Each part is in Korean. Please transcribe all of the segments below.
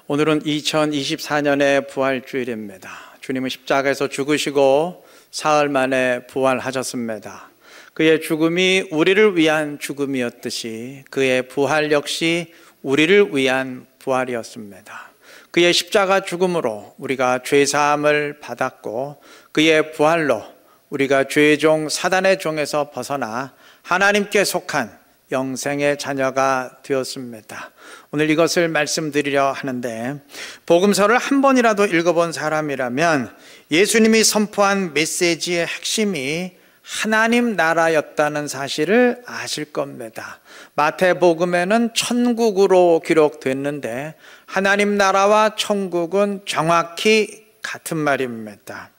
오늘은 2024년의 부활주일입니다. 주님은 십자가에서 죽으시고 사흘 만에 부활하셨습니다. 그의 죽음이 우리를 위한 죽음이었듯이 그의 부활 역시 우리를 위한 부활이었습니다. 그의 십자가 죽음으로 우리가 죄사함을 받았고, 그의 부활로 우리가 죄의 종 사단의 종에서 벗어나 하나님께 속한 영생의 자녀가 되었습니다. 오늘 이것을 말씀드리려 하는데, 복음서를 한 번이라도 읽어본 사람이라면 예수님이 선포한 메시지의 핵심이 하나님 나라였다는 사실을 아실 겁니다. 마태복음에는 천국으로 기록됐는데 하나님 나라와 천국은 정확히 같은 말입니다.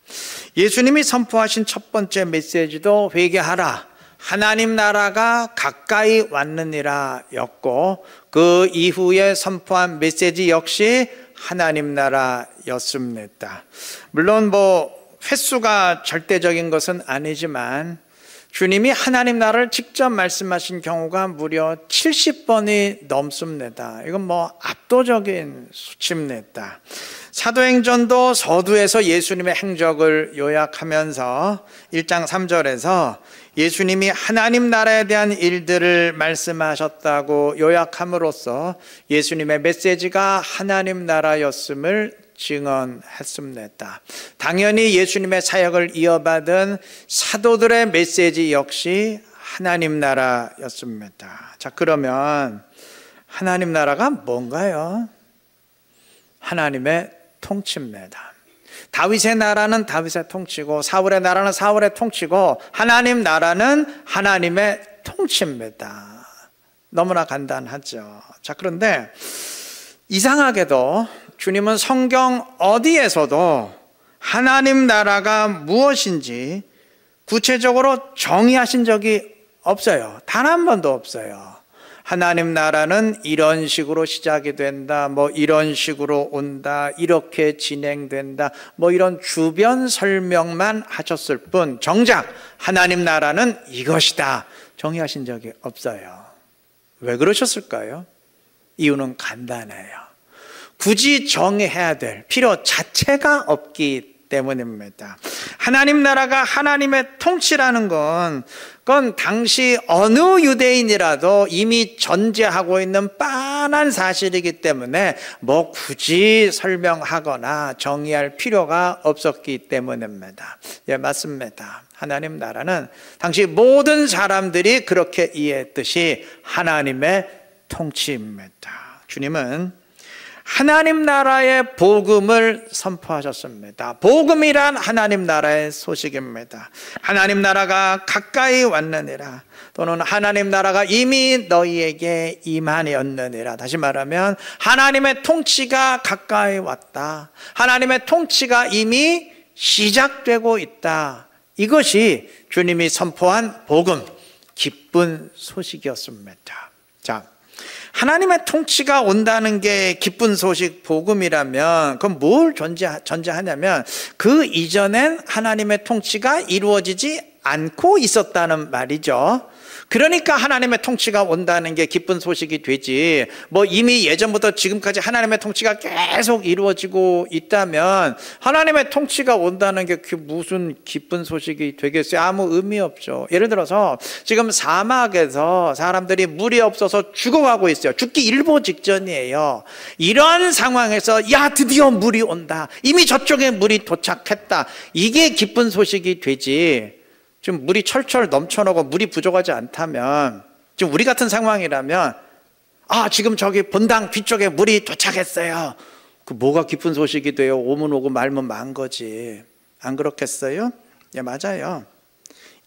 예수님이 선포하신 첫 번째 메시지도 회개하라, 하나님 나라가 가까이 왔느니라 였고, 그 이후에 선포한 메시지 역시 하나님 나라였습니다. 물론 횟수가 절대적인 것은 아니지만 주님이 하나님 나라를 직접 말씀하신 경우가 무려 70번이 넘습니다. 이건 압도적인 수치입니다. 사도행전도 서두에서 예수님의 행적을 요약하면서 1장 3절에서 예수님이 하나님 나라에 대한 일들을 말씀하셨다고 요약함으로써 예수님의 메시지가 하나님 나라였음을 증언했습니다. 당연히 예수님의 사역을 이어받은 사도들의 메시지 역시 하나님 나라였습니다. 자, 그러면 하나님 나라가 뭔가요? 하나님의 통치입니다. 다윗의 나라는 다윗의 통치고, 사울의 나라는 사울의 통치고, 하나님 나라는 하나님의 통치입니다. 너무나 간단하죠. 자, 그런데 이상하게도 주님은 성경 어디에서도 하나님 나라가 무엇인지 구체적으로 정의하신 적이 없어요. 단 한 번도 없어요. 하나님 나라는 이런 식으로 시작이 된다, 이런 식으로 온다, 이렇게 진행된다, 이런 주변 설명만 하셨을 뿐, 정작 하나님 나라는 이것이다 정의하신 적이 없어요. 왜 그러셨을까요? 이유는 간단해요. 굳이 정해야 될 필요 자체가 없기 때문입니다. 하나님 나라가 하나님의 통치라는 그건 당시 어느 유대인이라도 이미 전제하고 있는 빤한 사실이기 때문에 굳이 설명하거나 정의할 필요가 없었기 때문입니다. 예, 맞습니다. 하나님 나라는 당시 모든 사람들이 그렇게 이해했듯이 하나님의 통치입니다. 주님은 하나님 나라의 복음을 선포하셨습니다. 복음이란 하나님 나라의 소식입니다. 하나님 나라가 가까이 왔느니라, 또는 하나님 나라가 이미 너희에게 임하였느니라. 다시 말하면 하나님의 통치가 가까이 왔다, 하나님의 통치가 이미 시작되고 있다. 이것이 주님이 선포한 복음, 기쁜 소식이었습니다. 자, 하나님의 통치가 온다는 게 기쁜 소식, 복음이라면 그건 뭘 전제하냐면 그 이전엔 하나님의 통치가 이루어지지 않고 있었다는 말이죠. 그러니까 하나님의 통치가 온다는 게 기쁜 소식이 되지, 이미 예전부터 지금까지 하나님의 통치가 계속 이루어지고 있다면 하나님의 통치가 온다는 게 그게 무슨 기쁜 소식이 되겠어요? 아무 의미 없죠. 예를 들어서 지금 사막에서 사람들이 물이 없어서 죽어가고 있어요. 죽기 일보 직전이에요. 이런 상황에서 야, 드디어 물이 온다, 이미 저쪽에 물이 도착했다, 이게 기쁜 소식이 되지, 지금 물이 철철 넘쳐나고 물이 부족하지 않다면, 지금 우리 같은 상황이라면 지금 저기 본당 뒤쪽에 물이 도착했어요, 그 뭐가 기쁜 소식이 돼요? 오면 오고 말면 만 거지. 안 그렇겠어요? 예, 맞아요.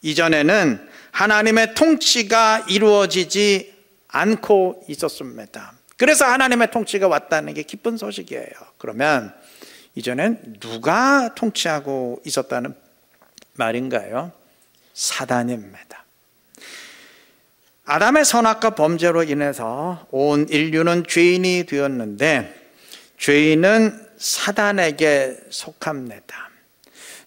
이전에는 하나님의 통치가 이루어지지 않고 있었습니다. 그래서 하나님의 통치가 왔다는 게 기쁜 소식이에요. 그러면 이전엔 누가 통치하고 있었다는 말인가요? 사단입니다. 아담의 선악과 범죄로 인해서 온 인류는 죄인이 되었는데, 죄인은 사단에게 속합니다.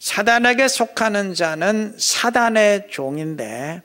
사단에게 속하는 자는 사단의 종인데,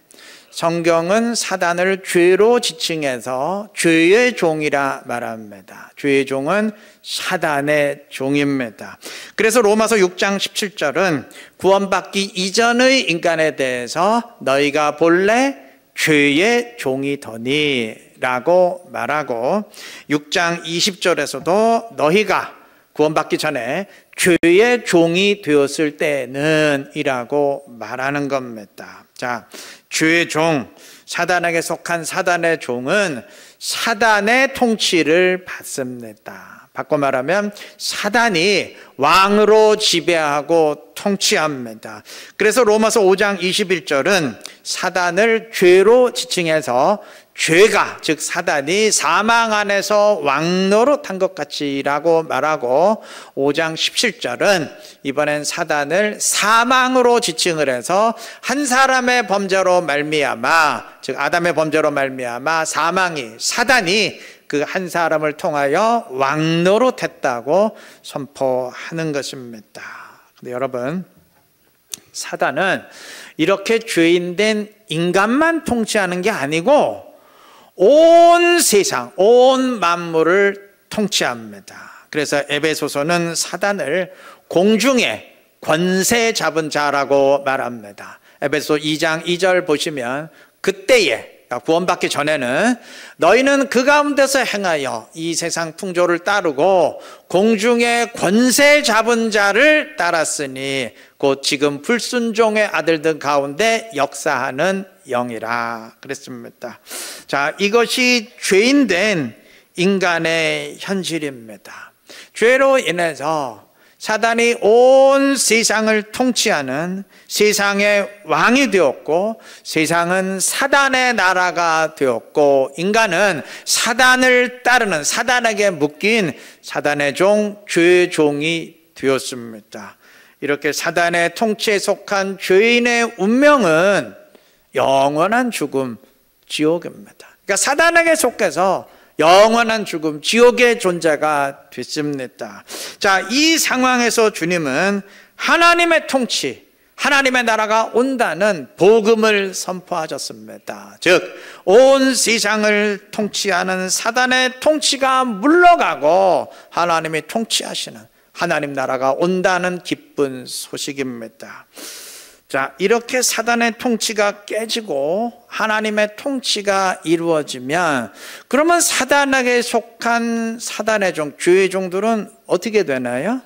성경은 사단을 죄로 지칭해서 죄의 종이라 말합니다. 죄의 종은 사단의 종입니다. 그래서 로마서 6장 17절은 구원받기 이전의 인간에 대해서 너희가 본래 죄의 종이더니 라고 말하고, 6장 20절에서도 너희가 구원받기 전에 죄의 종이 되었을 때는 이라고 말하는 겁니다. 자, 죄의 종, 사단에게 속한 사단의 종은 사단의 통치를 받습니다. 바꿔 말하면 사단이 왕으로 지배하고 통치합니다. 그래서 로마서 5장 21절은 사단을 죄로 지칭해서 죄가, 즉 사단이 사망 안에서 왕노릇한 것 같이라고 말하고, 5장 17절은 이번엔 사단을 사망으로 지칭을 해서 한 사람의 범죄로 말미암아, 즉 아담의 범죄로 말미암아 사단이 그 한 사람을 통하여 왕노릇했다고 선포하는 것입니다. 근데 여러분, 사단은 이렇게 죄인된 인간만 통치하는 게 아니고 온 세상, 온 만물을 통치합니다. 그래서 에베소서는 사단을 공중에 권세 잡은 자라고 말합니다. 에베소 2장 2절 보시면, 그때에, 구원받기 전에는 너희는 그 가운데서 행하여 이 세상 풍조를 따르고 공중에 권세 잡은 자를 따랐으니 곧 지금 불순종의 아들들 가운데 역사하는 영이라 그랬습니다. 자, 이것이 죄인된 인간의 현실입니다. 죄로 인해서 사단이 온 세상을 통치하는 세상의 왕이 되었고, 세상은 사단의 나라가 되었고, 인간은 사단을 따르는, 사단에게 묶인 사단의 종, 죄의 종이 되었습니다. 이렇게 사단의 통치에 속한 죄인의 운명은 영원한 죽음, 지옥입니다. 그러니까 사단에게 속해서 영원한 죽음, 지옥의 존재가 됐습니다. 자, 이 상황에서 주님은 하나님의 통치, 하나님의 나라가 온다는 복음을 선포하셨습니다. 즉, 온 세상을 통치하는 사단의 통치가 물러가고 하나님이 통치하시는 하나님 나라가 온다는 기쁜 소식입니다. 자, 이렇게 사단의 통치가 깨지고 하나님의 통치가 이루어지면, 그러면 사단에게 속한 사단의 종, 죄의 종들은 어떻게 되나요?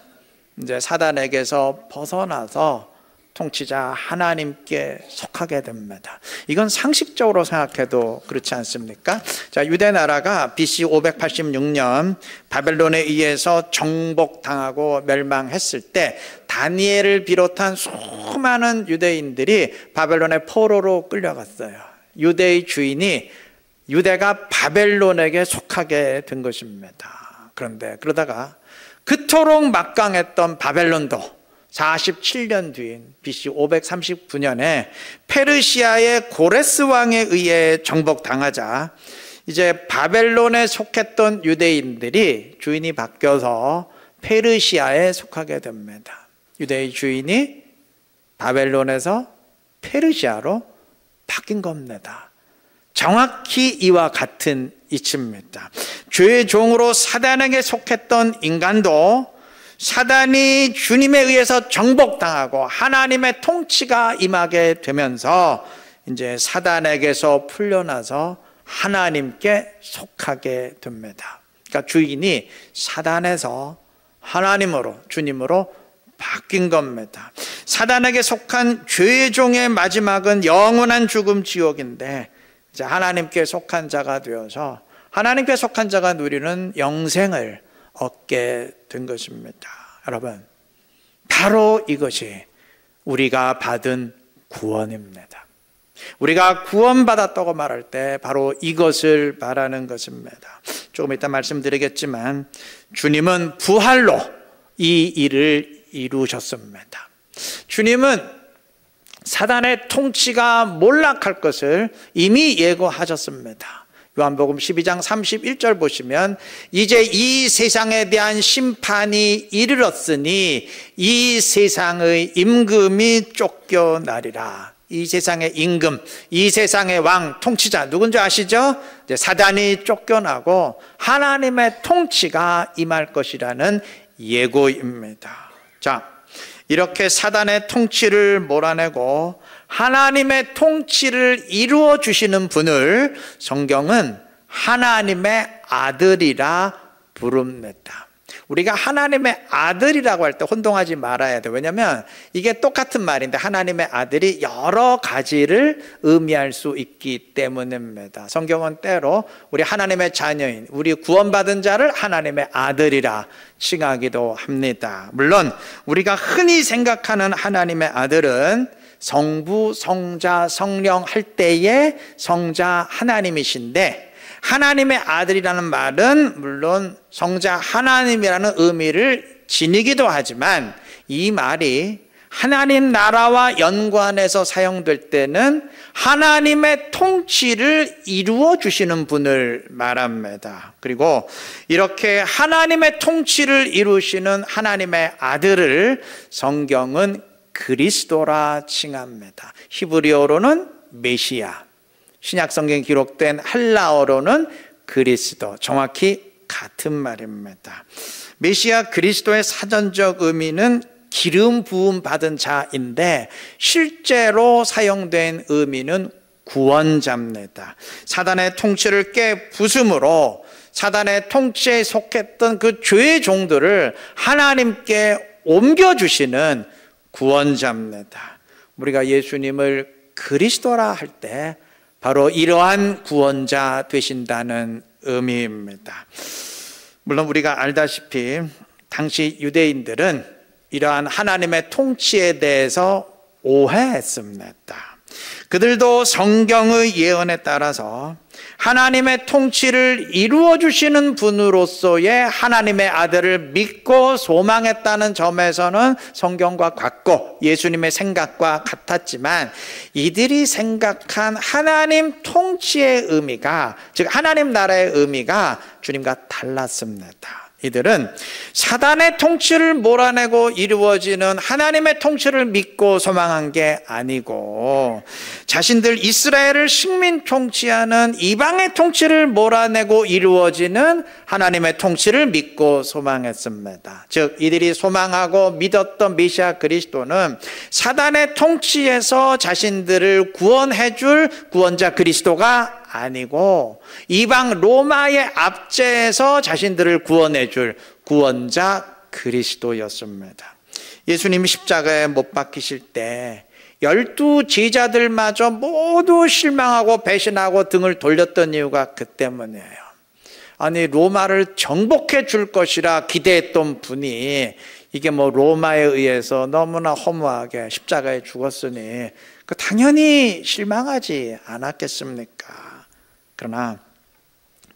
이제 사단에게서 벗어나서 통치자 하나님께 속하게 됩니다. 이건 상식적으로 생각해도 그렇지 않습니까? 자, 유대 나라가 BC 586년 바벨론에 의해서 정복당하고 멸망했을 때 다니엘을 비롯한 수많은 유대인들이 바벨론의 포로로 끌려갔어요. 유대의 주인이 유대가 바벨론에게 속하게 된 것입니다. 그런데 그러다가 그토록 막강했던 바벨론도 47년 뒤인 BC 539년에 페르시아의 고레스 왕에 의해 정복당하자 이제 바벨론에 속했던 유대인들이 주인이 바뀌어서 페르시아에 속하게 됩니다. 유대의 주인이 바벨론에서 페르시아로 바뀐 겁니다. 정확히 이와 같은 이치입니다. 죄의 종으로 사단에게 속했던 인간도 사단이 주님에 의해서 정복당하고 하나님의 통치가 임하게 되면서 이제 사단에게서 풀려나서 하나님께 속하게 됩니다. 그러니까 주인이 사단에서 하나님으로, 주님으로 바뀐 겁니다. 사단에게 속한 죄의 종의 마지막은 영원한 죽음, 지옥인데, 이제 하나님께 속한 자가 되어서 하나님께 속한 자가 누리는 영생을 얻게 된 것입니다. 여러분, 바로 이것이 우리가 받은 구원입니다. 우리가 구원받았다고 말할 때 바로 이것을 말하는 것입니다. 조금 이따 말씀드리겠지만 주님은 부활로 이 일을 이루셨습니다. 주님은 사단의 통치가 몰락할 것을 이미 예고하셨습니다. 요한복음 12장 31절 보시면 이제 이 세상에 대한 심판이 이르렀으니 이 세상의 임금이 쫓겨나리라. 이 세상의 임금, 이 세상의 왕, 통치자 누군지 아시죠? 이제 사단이 쫓겨나고 하나님의 통치가 임할 것이라는 예고입니다. 자, 이렇게 사단의 통치를 몰아내고 하나님의 통치를 이루어 주시는 분을 성경은 하나님의 아들이라 부릅니다. 우리가 하나님의 아들이라고 할 때 혼동하지 말아야 돼요. 왜냐하면 이게 똑같은 말인데 하나님의 아들이 여러 가지를 의미할 수 있기 때문입니다. 성경은 때로 우리 하나님의 자녀인, 우리 구원받은 자를 하나님의 아들이라 칭하기도 합니다. 물론 우리가 흔히 생각하는 하나님의 아들은 성부, 성자, 성령 할 때의 성자 하나님이신데, 하나님의 아들이라는 말은 물론 성자 하나님이라는 의미를 지니기도 하지만 이 말이 하나님 나라와 연관해서 사용될 때는 하나님의 통치를 이루어 주시는 분을 말합니다. 그리고 이렇게 하나님의 통치를 이루시는 하나님의 아들을 성경은 그리스도라 칭합니다. 히브리어로는 메시아, 신약 성경에 기록된 헬라어로는 그리스도, 정확히 같은 말입니다. 메시아 그리스도의 사전적 의미는 기름 부음 받은 자인데 실제로 사용된 의미는 구원자입니다. 사단의 통치를 깨부숨으로 사단의 통치에 속했던 그 죄의 종들을 하나님께 옮겨주시는 구원자입니다. 우리가 예수님을 그리스도라 할 때 바로 이러한 구원자 되신다는 의미입니다. 물론 우리가 알다시피 당시 유대인들은 이러한 하나님의 통치에 대해서 오해했습니다. 그들도 성경의 예언에 따라서 하나님의 통치를 이루어 주시는 분으로서의 하나님의 아들을 믿고 소망했다는 점에서는 성경과 같고 예수님의 생각과 같았지만, 이들이 생각한 하나님 통치의 의미가, 즉 하나님 나라의 의미가 주님과 달랐습니다. 이들은 사단의 통치를 몰아내고 이루어지는 하나님의 통치를 믿고 소망한 게 아니고, 자신들 이스라엘을 식민 통치하는 이방의 통치를 몰아내고 이루어지는 하나님의 통치를 믿고 소망했습니다. 즉 이들이 소망하고 믿었던 메시아 그리스도는 사단의 통치에서 자신들을 구원해 줄 구원자 그리스도가 아니고 이방 로마의 압제에서 자신들을 구원해 줄 구원자 그리스도였습니다. 예수님이 십자가에 못 박히실 때 12 제자들마저 모두 실망하고 배신하고 등을 돌렸던 이유가 그 때문이에요. 아니, 로마를 정복해 줄 것이라 기대했던 분이 이게 로마에 의해서 너무나 허무하게 십자가에 죽었으니 당연히 실망하지 않았겠습니까? 그러나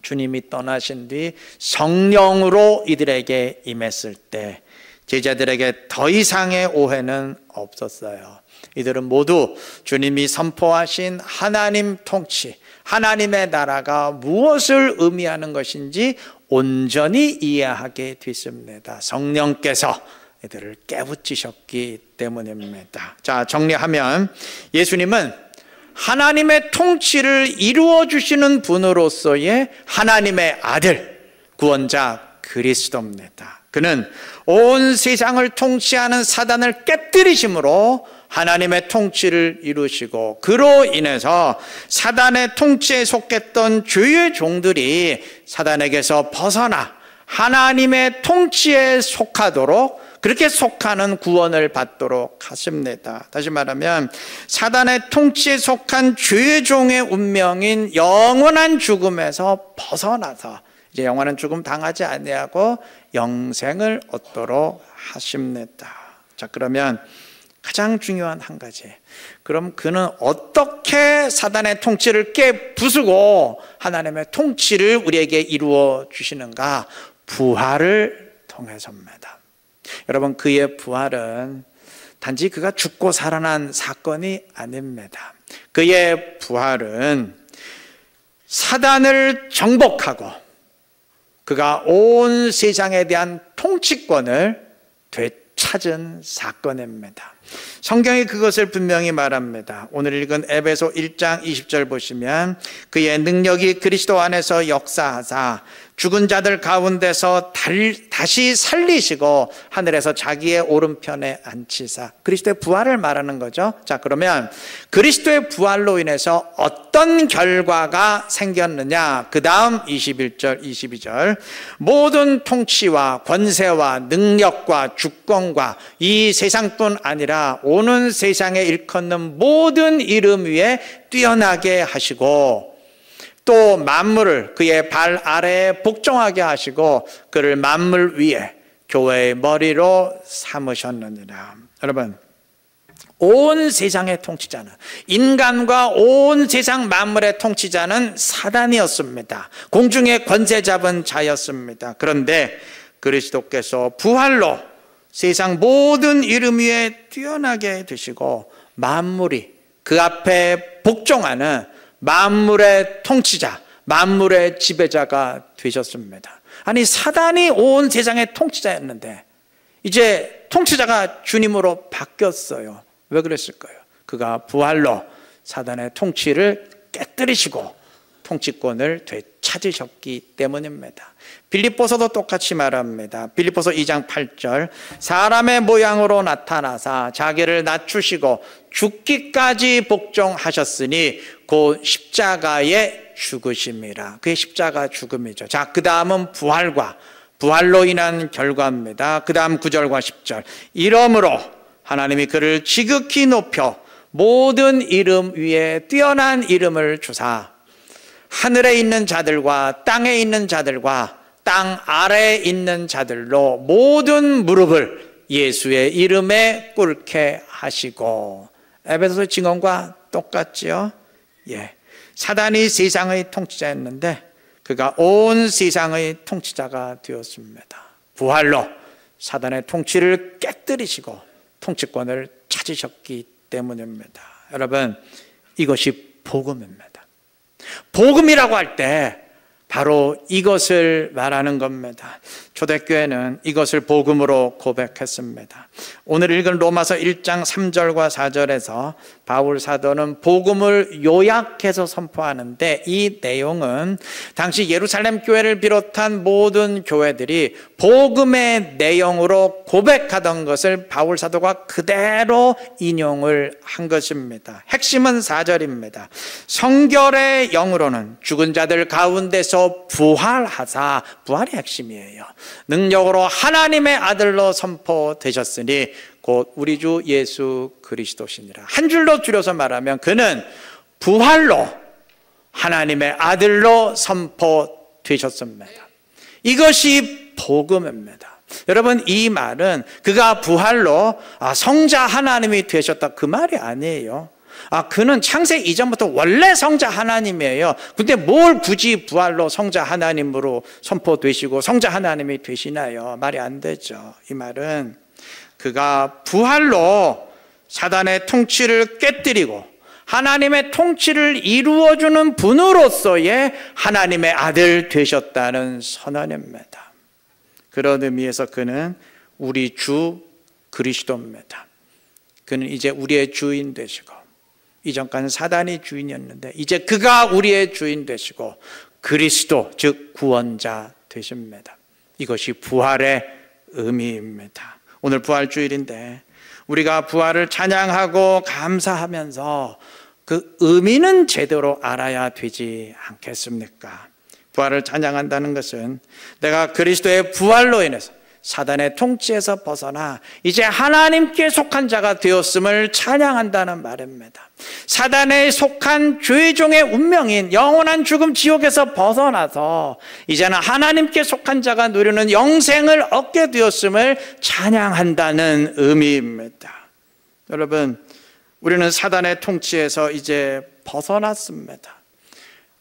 주님이 떠나신 뒤 성령으로 이들에게 임했을 때 제자들에게 더 이상의 오해는 없었어요. 이들은 모두 주님이 선포하신 하나님 통치, 하나님의 나라가 무엇을 의미하는 것인지 온전히 이해하게 됐습니다. 성령께서 이들을 깨우치셨기 때문입니다. 자, 정리하면 예수님은 하나님의 통치를 이루어 주시는 분으로서의 하나님의 아들, 구원자 그리스도입니다. 그는 온 세상을 통치하는 사단을 깨뜨리심으로 하나님의 통치를 이루시고, 그로 인해서 사단의 통치에 속했던 죄의 종들이 사단에게서 벗어나 하나님의 통치에 속하도록, 그렇게 속하는 구원을 받도록 하십니다. 다시 말하면 사단의 통치에 속한 죄의 종의 운명인 영원한 죽음에서 벗어나서 이제 영원한 죽음 당하지 아니하고 영생을 얻도록 하십니다. 자, 그러면 가장 중요한 한 가지, 그럼 그는 어떻게 사단의 통치를 깨부수고 하나님의 통치를 우리에게 이루어 주시는가? 부활을 통해서입니다. 여러분, 그의 부활은 단지 그가 죽고 살아난 사건이 아닙니다. 그의 부활은 사단을 정복하고 그가 온 세상에 대한 통치권을 되찾은 사건입니다. 성경이 그것을 분명히 말합니다. 오늘 읽은 에베소 1장 20절 보시면 그의 능력이 그리스도 안에서 역사하사 죽은 자들 가운데서 다시 살리시고 하늘에서 자기의 오른편에 앉히사. 그리스도의 부활을 말하는 거죠. 자, 그러면 그리스도의 부활로 인해서 어떤 결과가 생겼느냐? 그 다음 21절 22절 모든 통치와 권세와 능력과 주권과 이 세상뿐 아니라 오는 세상에 일컫는 모든 이름 위에 뛰어나게 하시고 또 만물을 그의 발 아래에 복종하게 하시고 그를 만물 위에 교회의 머리로 삼으셨느니라. 여러분, 온 세상의 통치자는, 인간과 온 세상 만물의 통치자는 사단이었습니다. 공중의 권세 잡은 자였습니다. 그런데 그리스도께서 부활로 세상 모든 이름 위에 뛰어나게 되시고 만물이 그 앞에 복종하는 만물의 통치자, 만물의 지배자가 되셨습니다. 아니, 사단이 온 세상의 통치자였는데 이제 통치자가 주님으로 바뀌었어요. 왜 그랬을까요? 그가 부활로 사단의 통치를 깨뜨리시고 통치권을 되찾으셨기 때문입니다. 빌립보서도 똑같이 말합니다. 빌립보서 2장 8절 사람의 모양으로 나타나사 자기를 낮추시고 죽기까지 복종하셨으니 곧 십자가에 죽으심이라. 그의 십자가 죽음이죠. 자, 그 다음은 부활로 인한 결과입니다. 그 다음 9절과 10절 이러므로 하나님이 그를 지극히 높여 모든 이름 위에 뛰어난 이름을 주사 하늘에 있는 자들과 땅에 있는 자들과 땅 아래에 있는 자들로 모든 무릎을 예수의 이름에 꿇게 하시고. 에베소서 증언과 똑같지요? 예. 사단이 세상의 통치자였는데 그가 온 세상의 통치자가 되었습니다. 부활로 사단의 통치를 깨뜨리시고 통치권을 찾으셨기 때문입니다. 여러분, 이것이 복음입니다. 복음이라고 할 때 바로 이것을 말하는 겁니다. 초대교회는 이것을 복음으로 고백했습니다. 오늘 읽은 로마서 1장 3절과 4절에서 바울 사도는 복음을 요약해서 선포하는데 이 내용은 당시 예루살렘 교회를 비롯한 모든 교회들이 복음의 내용으로 고백하던 것을 바울 사도가 그대로 인용을 한 것입니다. 핵심은 4절입니다. 성결의 영으로는 죽은 자들 가운데서 부활하사, 부활이 핵심이에요. 능력으로 하나님의 아들로 선포되셨으니 곧 우리 주 예수 그리스도시니라. 한 줄로 줄여서 말하면 그는 부활로 하나님의 아들로 선포되셨습니다. 이것이 복음입니다. 여러분, 이 말은 그가 부활로 성자 하나님이 되셨다 그 말이 아니에요. 그는 창세 이전부터 원래 성자 하나님이에요. 근데 뭘 굳이 부활로 성자 하나님으로 선포되시고 성자 하나님이 되시나요? 말이 안 되죠. 이 말은 그가 부활로 사단의 통치를 깨뜨리고 하나님의 통치를 이루어주는 분으로서의 하나님의 아들 되셨다는 선언입니다. 그런 의미에서 그는 우리 주 그리스도입니다. 그는 이제 우리의 주인 되시고, 이전까지는 사단이 주인이었는데 이제 그가 우리의 주인 되시고 그리스도, 즉 구원자 되십니다. 이것이 부활의 의미입니다. 오늘 부활주일인데 우리가 부활을 찬양하고 감사하면서 그 의미는 제대로 알아야 되지 않겠습니까? 부활을 찬양한다는 것은 내가 그리스도의 부활로 인해서 사단의 통치에서 벗어나 이제 하나님께 속한 자가 되었음을 찬양한다는 말입니다. 사단에 속한 죄종의 운명인 영원한 죽음 지옥에서 벗어나서 이제는 하나님께 속한 자가 누리는 영생을 얻게 되었음을 찬양한다는 의미입니다. 여러분, 우리는 사단의 통치에서 이제 벗어났습니다.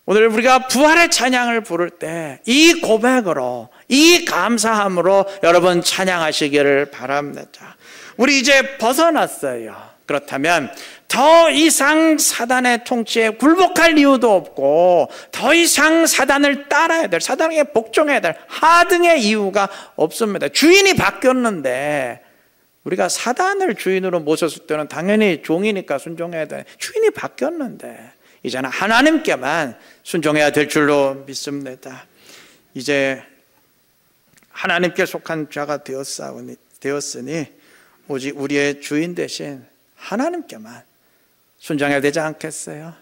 오늘 우리가 부활의 찬양을 부를 때 이 고백으로, 이 감사함으로 여러분 찬양하시기를 바랍니다. 우리 이제 벗어났어요. 그렇다면 더 이상 사단의 통치에 굴복할 이유도 없고 더 이상 사단을 따라야 될, 사단에게 복종해야 될 하등의 이유가 없습니다. 주인이 바뀌었는데 우리가 사단을 주인으로 모셨을 때는 당연히 종이니까 순종해야 돼. 주인이 바뀌었는데 이제는 하나님께만 순종해야 될 줄로 믿습니다. 이제 하나님께 속한 자가 되었으니 오직 우리의 주인 대신 하나님께만 순종해야 되지 않겠어요?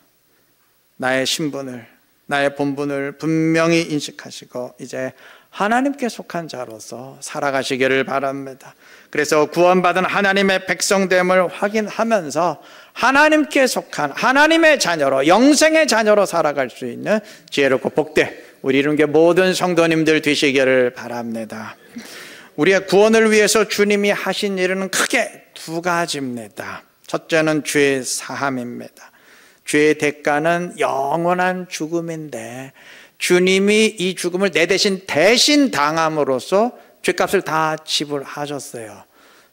나의 신분을, 나의 본분을 분명히 인식하시고 이제 하나님께 속한 자로서 살아가시기를 바랍니다. 그래서 구원받은 하나님의 백성됨을 확인하면서 하나님께 속한 하나님의 자녀로, 영생의 자녀로 살아갈 수 있는 지혜롭고 복된 우리 이룬게 모든 성도님들 되시기를 바랍니다. 우리의 구원을 위해서 주님이 하신 일은 크게 두 가지입니다. 첫째는 죄 사함입니다. 죄의 대가는 영원한 죽음인데 주님이 이 죽음을 내 대신 당함으로써 죄값을 다 지불하셨어요.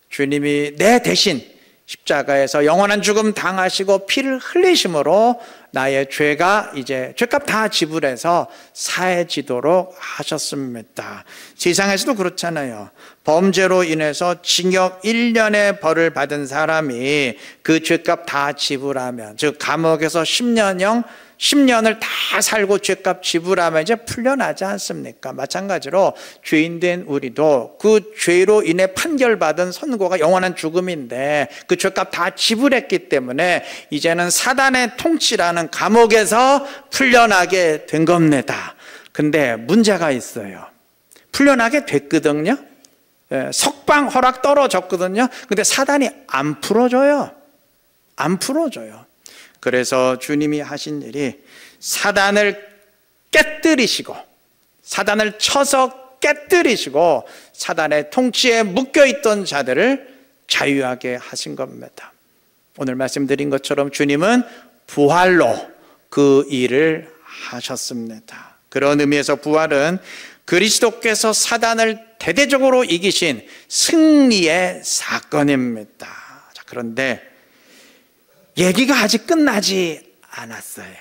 주님이 내 대신 십자가에서 영원한 죽음 당하시고 피를 흘리심으로 나의 죄가 이제 죄값 다 지불해서 사해지도록 하셨습니다. 세상에서도 그렇잖아요. 범죄로 인해서 징역 1년의 벌을 받은 사람이 그 죄값 다 지불하면, 즉 감옥에서 10년을 다 살고 죄값 지불하면 이제 풀려나지 않습니까? 마찬가지로 죄인된 우리도 그 죄로 인해 판결받은 선고가 영원한 죽음인데 그 죄값 다 지불했기 때문에 이제는 사단의 통치라는 감옥에서 풀려나게 된 겁니다. 근데 문제가 있어요. 풀려나게 됐거든요. 석방 허락 떨어졌거든요. 근데 사단이 안 풀어줘요. 안 풀어줘요. 그래서 주님이 하신 일이 사단을 깨뜨리시고, 사단을 쳐서 깨뜨리시고 사단의 통치에 묶여있던 자들을 자유하게 하신 겁니다. 오늘 말씀드린 것처럼 주님은 부활로 그 일을 하셨습니다. 그런 의미에서 부활은 그리스도께서 사단을 대대적으로 이기신 승리의 사건입니다. 자, 그런데 얘기가 아직 끝나지 않았어요.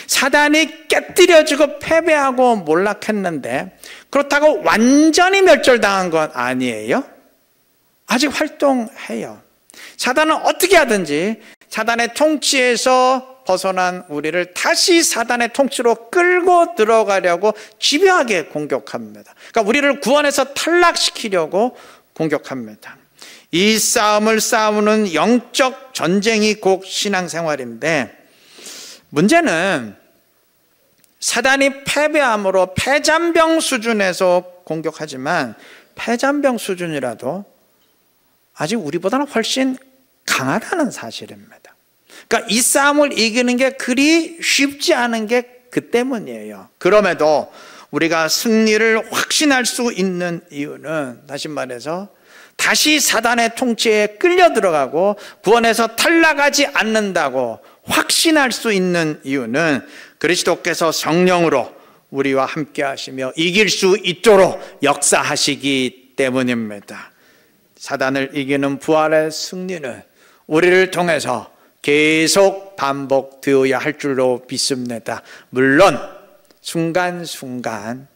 사단이 깨뜨려지고 패배하고 몰락했는데 그렇다고 완전히 멸절당한 건 아니에요. 아직 활동해요. 사단은 어떻게 하든지 사단의 통치에서 벗어난 우리를 다시 사단의 통치로 끌고 들어가려고 집요하게 공격합니다. 그러니까 우리를 구원해서 탈락시키려고 공격합니다. 이 싸움을 싸우는 영적 전쟁이 곧 신앙생활인데 문제는 사단이 패배함으로 패잔병 수준에서 공격하지만 패잔병 수준이라도 아직 우리보다는 훨씬 강하다는 사실입니다. 그러니까 이 싸움을 이기는 게 그리 쉽지 않은 게 그 때문이에요. 그럼에도 우리가 승리를 확신할 수 있는 이유는 다시 말해서 다시 사단의 통치에 끌려 들어가고 구원에서 탈락하지 않는다고 확신할 수 있는 이유는 그리스도께서 성령으로 우리와 함께 하시며 이길 수 있도록 역사하시기 때문입니다. 사단을 이기는 부활의 승리는 우리를 통해서 계속 반복되어야 할 줄로 믿습니다. 물론 순간순간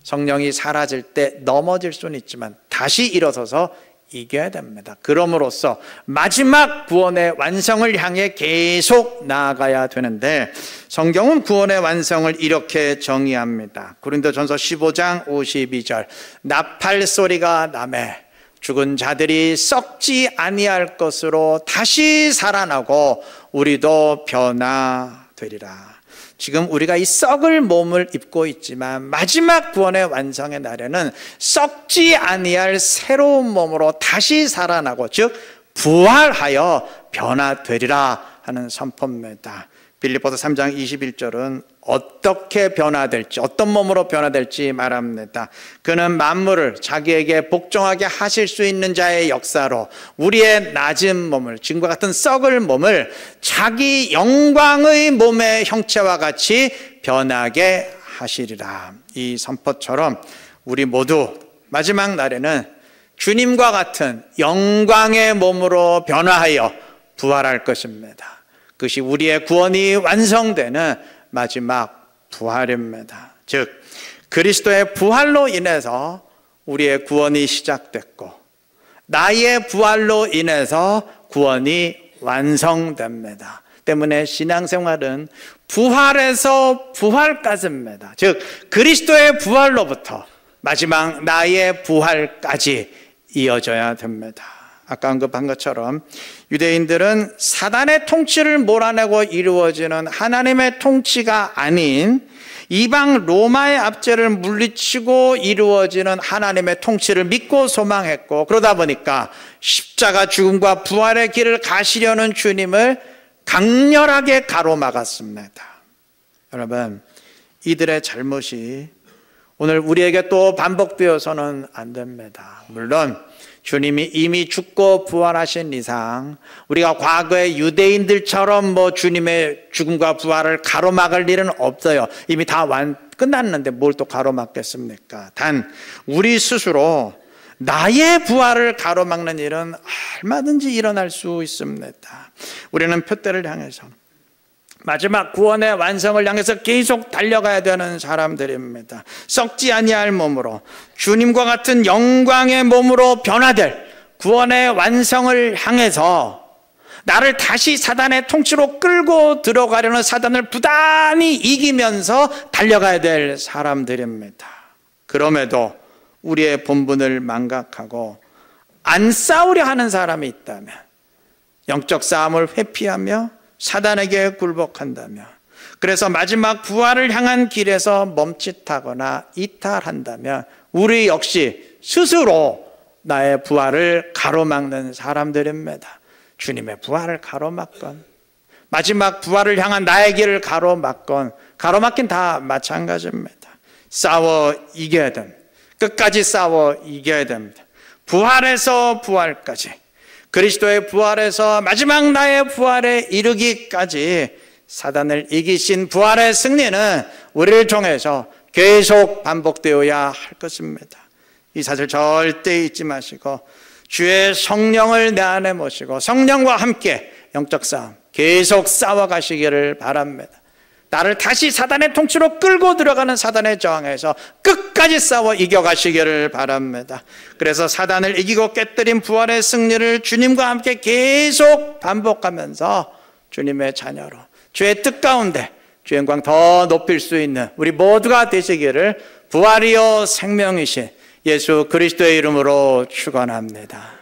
성령이 사라질 때 넘어질 수는 있지만 다시 일어서서 이겨야 됩니다. 그럼으로써 마지막 구원의 완성을 향해 계속 나아가야 되는데 성경은 구원의 완성을 이렇게 정의합니다. 고린도전서 15장 52절 나팔 소리가 나매 죽은 자들이 썩지 아니할 것으로 다시 살아나고 우리도 변화되리라. 지금 우리가 이 썩을 몸을 입고 있지만 마지막 구원의 완성의 날에는 썩지 아니할 새로운 몸으로 다시 살아나고 즉 부활하여 변화되리라 하는 선포입니다. 빌립보서 3장 21절은 어떻게 변화될지 어떤 몸으로 변화될지 말합니다. 그는 만물을 자기에게 복종하게 하실 수 있는 자의 역사로 우리의 낮은 몸을 지금과 같은 썩을 몸을 자기 영광의 몸의 형체와 같이 변하게 하시리라. 이 선포처럼 우리 모두 마지막 날에는 주님과 같은 영광의 몸으로 변화하여 부활할 것입니다. 그것이 우리의 구원이 완성되는 마지막 부활입니다. 즉 그리스도의 부활로 인해서 우리의 구원이 시작됐고 나의 부활로 인해서 구원이 완성됩니다. 때문에 신앙생활은 부활에서 부활까지입니다. 즉 그리스도의 부활로부터 마지막 나의 부활까지 이어져야 됩니다. 아까 언급한 것처럼 유대인들은 사단의 통치를 몰아내고 이루어지는 하나님의 통치가 아닌 이방 로마의 압제를 물리치고 이루어지는 하나님의 통치를 믿고 소망했고, 그러다 보니까 십자가 죽음과 부활의 길을 가시려는 주님을 강렬하게 가로막았습니다. 여러분, 이들의 잘못이 오늘 우리에게 또 반복되어서는 안 됩니다. 물론 주님이 이미 죽고 부활하신 이상 우리가 과거의 유대인들처럼 주님의 죽음과 부활을 가로막을 일은 없어요. 이미 다 끝났는데 뭘 또 가로막겠습니까? 단 우리 스스로 나의 부활을 가로막는 일은 얼마든지 일어날 수 있습니다. 우리는 표대를 향해서 마지막 구원의 완성을 향해서 계속 달려가야 되는 사람들입니다. 썩지 아니할 몸으로 주님과 같은 영광의 몸으로 변화될 구원의 완성을 향해서 나를 다시 사단의 통치로 끌고 들어가려는 사단을 부단히 이기면서 달려가야 될 사람들입니다. 그럼에도 우리의 본분을 망각하고 안 싸우려 하는 사람이 있다면, 영적 싸움을 회피하며 사단에게 굴복한다며, 그래서 마지막 부활을 향한 길에서 멈칫하거나 이탈한다면 우리 역시 스스로 나의 부활을 가로막는 사람들입니다. 주님의 부활을 가로막건 마지막 부활을 향한 나의 길을 가로막건 가로막긴 다 마찬가지입니다. 싸워 이겨야 됩니다. 끝까지 싸워 이겨야 됩니다. 부활에서 부활까지, 그리스도의 부활에서 마지막 나의 부활에 이르기까지 사단을 이기신 부활의 승리는 우리를 통해서 계속 반복되어야 할 것입니다. 이 사실 절대 잊지 마시고 주의 성령을 내 안에 모시고 성령과 함께 영적 싸움 계속 싸워가시기를 바랍니다. 나를 다시 사단의 통치로 끌고 들어가는 사단의 저항에서 끝까지 싸워 이겨가시기를 바랍니다. 그래서 사단을 이기고 깨뜨린 부활의 승리를 주님과 함께 계속 반복하면서 주님의 자녀로 주의 뜻 가운데 주의 영광 더 높일 수 있는 우리 모두가 되시기를 부활이요 생명이신 예수 그리스도의 이름으로 축원합니다.